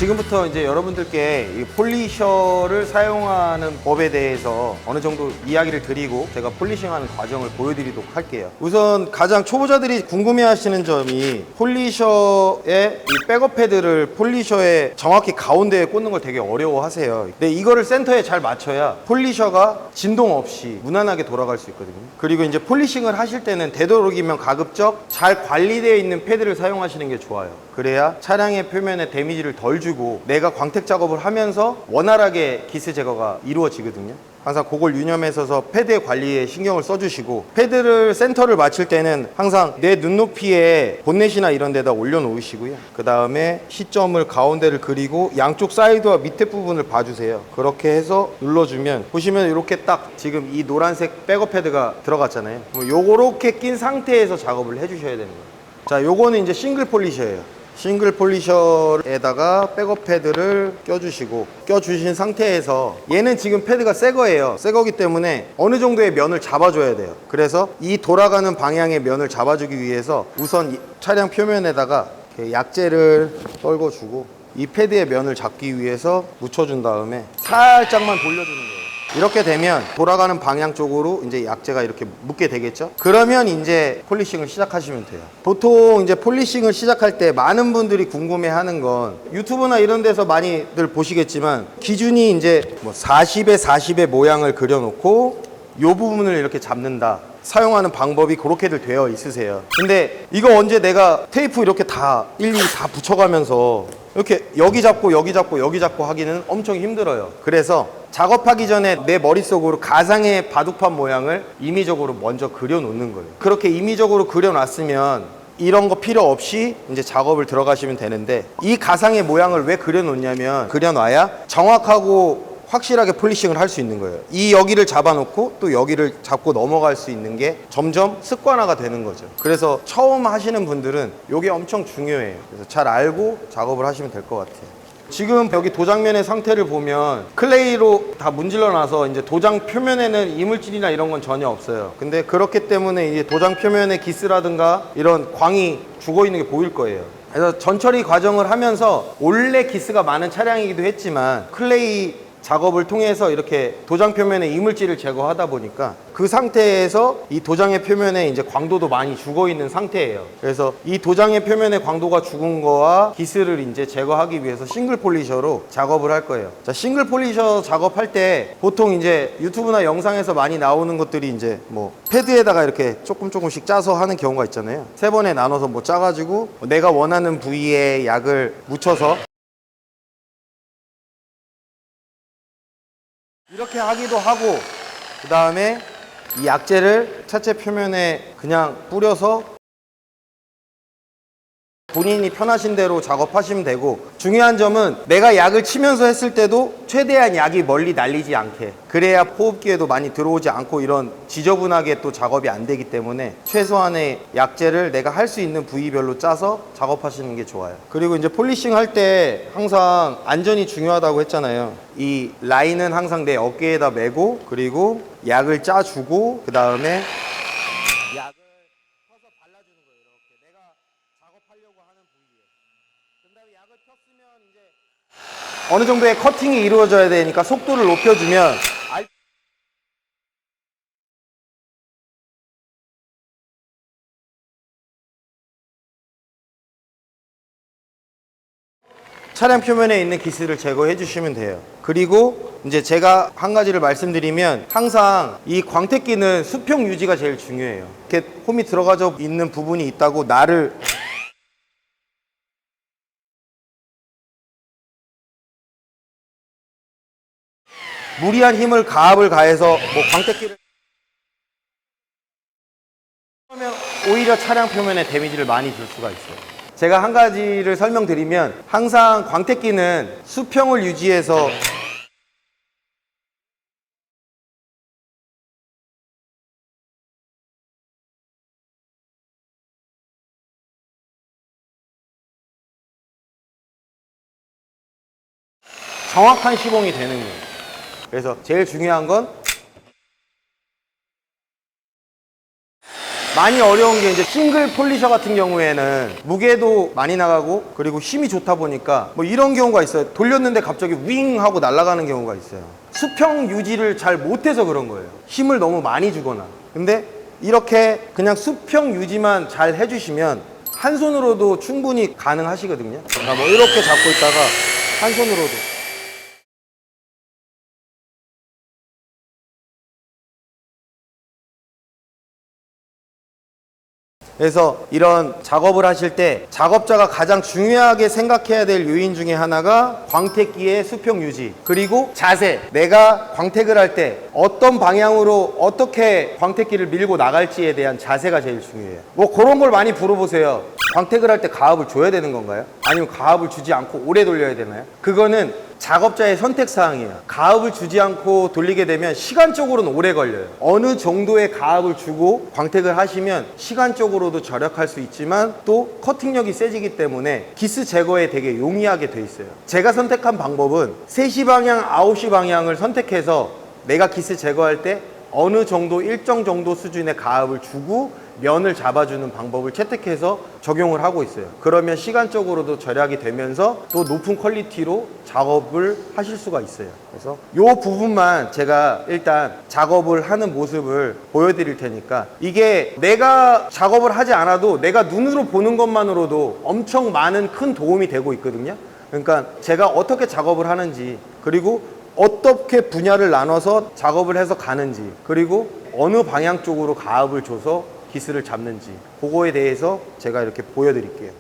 지금부터 이제 여러분들께 이 폴리셔를 사용하는 법에 대해서 어느 정도 이야기를 드리고 제가 폴리싱하는 과정을 보여드리도록 할게요. 우선 가장 초보자들이 궁금해하시는 점이 폴리셔의 이 백업 패드를 폴리셔의 정확히 가운데에 꽂는 걸 되게 어려워하세요. 근데 이거를 센터에 잘 맞춰야 폴리셔가 진동 없이 무난하게 돌아갈 수 있거든요. 그리고 이제 폴리싱을 하실 때는 되도록이면 가급적 잘 관리되어 있는 패드를 사용하시는 게 좋아요. 그래야 차량의 표면에 데미지를 덜 주고 내가 광택 작업을 하면서 원활하게 기스 제거가 이루어지거든요. 항상 그걸 유념해서 패드의 관리에 신경을 써주시고, 패드를 센터를 맞출 때는 항상 내 눈높이에 본넷이나 이런 데다 올려놓으시고요. 그 다음에 시점을 가운데를 그리고 양쪽 사이드와 밑에 부분을 봐주세요. 그렇게 해서 눌러주면 보시면 이렇게 딱 지금 이 노란색 백업 패드가 들어갔잖아요. 요렇게 낀 상태에서 작업을 해주셔야 되는 거예요. 자, 요거는 이제 싱글 폴리셔예요. 싱글 폴리셔에다가 백업 패드를 껴주신 상태에서, 얘는 지금 패드가 새 거예요. 새 거기 때문에 어느 정도의 면을 잡아줘야 돼요. 그래서 이 돌아가는 방향의 면을 잡아주기 위해서 우선 이 차량 표면에다가 이렇게 약재를 떨궈주고 이 패드의 면을 잡기 위해서 묻혀준 다음에 살짝만 돌려주는 거예요. 이렇게 되면 돌아가는 방향 쪽으로 이제 약재가 이렇게 묻게 되겠죠. 그러면 이제 폴리싱을 시작하시면 돼요. 보통 이제 폴리싱을 시작할 때 많은 분들이 궁금해하는 건, 유튜브나 이런 데서 많이들 보시겠지만 기준이 이제 뭐 40에 40의 모양을 그려놓고 이 부분을 이렇게 잡는다. 사용하는 방법이 그렇게들 되어 있으세요. 근데 이거 언제 내가 테이프 이렇게 다 일일이 다 붙여가면서 이렇게 여기 잡고 여기 잡고 여기 잡고 하기는 엄청 힘들어요. 그래서 작업하기 전에 내 머릿속으로 가상의 바둑판 모양을 임의적으로 먼저 그려놓는 거예요. 그렇게 임의적으로 그려놨으면 이런 거 필요 없이 이제 작업을 들어가시면 되는데, 이 가상의 모양을 왜 그려놓냐면, 그려놔야 정확하고 확실하게 폴리싱을 할 수 있는 거예요. 이 여기를 잡아놓고 또 여기를 잡고 넘어갈 수 있는 게 점점 습관화가 되는 거죠. 그래서 처음 하시는 분들은 이게 엄청 중요해요. 그래서 잘 알고 작업을 하시면 될 것 같아요. 지금 여기 도장면의 상태를 보면 클레이로 다 문질러 놔서 이제 도장 표면에는 이물질이나 이런 건 전혀 없어요. 근데 그렇기 때문에 이제 도장 표면에 기스라든가 이런 광이 죽어 있는 게 보일 거예요. 그래서 전처리 과정을 하면서 원래 기스가 많은 차량이기도 했지만 클레이 작업을 통해서 이렇게 도장 표면에 이물질을 제거하다 보니까 그 상태에서 이 도장의 표면에 이제 광도도 많이 죽어 있는 상태예요. 그래서 이 도장의 표면에 광도가 죽은 거와 기스를 이제 제거하기 위해서 싱글 폴리셔로 작업을 할 거예요. 자, 싱글 폴리셔 작업할 때 보통 이제 유튜브나 영상에서 많이 나오는 것들이 이제 뭐 패드에다가 이렇게 조금씩 짜서 하는 경우가 있잖아요. 3번에 나눠서 뭐 짜가지고 내가 원하는 부위에 약을 묻혀서 이렇게 하기도 하고, 그 다음에 이 약재를 차체 표면에 그냥 뿌려서 본인이 편하신 대로 작업하시면 되고, 중요한 점은 내가 약을 치면서 했을 때도 최대한 약이 멀리 날리지 않게, 그래야 호흡기에도 많이 들어오지 않고 이런 지저분하게 또 작업이 안 되기 때문에 최소한의 약재를 내가 할 수 있는 부위별로 짜서 작업하시는 게 좋아요. 그리고 이제 폴리싱 할 때 항상 안전이 중요하다고 했잖아요. 이 라인은 항상 내 어깨에다 메고, 그리고 약을 짜주고, 그 다음에 약을 펴서 발라주는 거예요. 이렇게 내가 작업하려고 하는 부위에. 그 다음에 약을 폈으면 이제 어느 정도의 커팅이 이루어져야 되니까 속도를 높여주면 차량 표면에 있는 기스를 제거해 주시면 돼요. 그리고 이제 제가 한 가지를 말씀드리면, 항상 이 광택기는 수평 유지가 제일 중요해요. 이렇게 홈이 들어가져 있는 부분이 있다고 나를 무리한 힘을 가압을 가해서 뭐 광택기를 하면 오히려 차량 표면에 데미지를 많이 줄 수가 있어요. 제가 한 가지를 설명드리면, 항상 광택기는 수평을 유지해서 정확한 시공이 되는 거예요. 그래서 제일 중요한 건 많이 어려운 게 이제 싱글 폴리셔 같은 경우에는 무게도 많이 나가고 그리고 힘이 좋다 보니까 뭐 이런 경우가 있어요. 돌렸는데 갑자기 윙 하고 날아가는 경우가 있어요. 수평 유지를 잘 못해서 그런 거예요. 힘을 너무 많이 주거나. 근데 이렇게 그냥 수평 유지만 잘 해주시면 한 손으로도 충분히 가능하시거든요. 그러니까 뭐 이렇게 잡고 있다가 한 손으로도. 그래서 이런 작업을 하실 때 작업자가 가장 중요하게 생각해야 될 요인 중에 하나가 광택기의 수평 유지, 그리고 자세. 내가 광택을 할 때 어떤 방향으로 어떻게 광택기를 밀고 나갈지에 대한 자세가 제일 중요해요. 뭐 그런 걸 많이 물어보세요. 광택을 할 때 가압을 줘야 되는 건가요? 아니면 가압을 주지 않고 오래 돌려야 되나요? 그거는 작업자의 선택사항이에요. 가압을 주지 않고 돌리게 되면 시간적으로는 오래 걸려요. 어느 정도의 가압을 주고 광택을 하시면 시간적으로도 절약할 수 있지만 또 커팅력이 세지기 때문에 기스 제거에 되게 용이하게 돼 있어요. 제가 선택한 방법은 3시 방향, 9시 방향을 선택해서 내가 기스 제거할 때 어느 정도 일정 정도 수준의 가압을 주고 면을 잡아주는 방법을 채택해서 적용을 하고 있어요. 그러면 시간적으로도 절약이 되면서 또 높은 퀄리티로 작업을 하실 수가 있어요. 그래서 이 부분만 제가 일단 작업을 하는 모습을 보여드릴 테니까, 이게 내가 작업을 하지 않아도 내가 눈으로 보는 것만으로도 엄청 많은 큰 도움이 되고 있거든요. 그러니까 제가 어떻게 작업을 하는지, 그리고 어떻게 분야를 나눠서 작업을 해서 가는지, 그리고 어느 방향 쪽으로 가압을 줘서 기스를 잡는지, 그거에 대해서 제가 이렇게 보여드릴게요.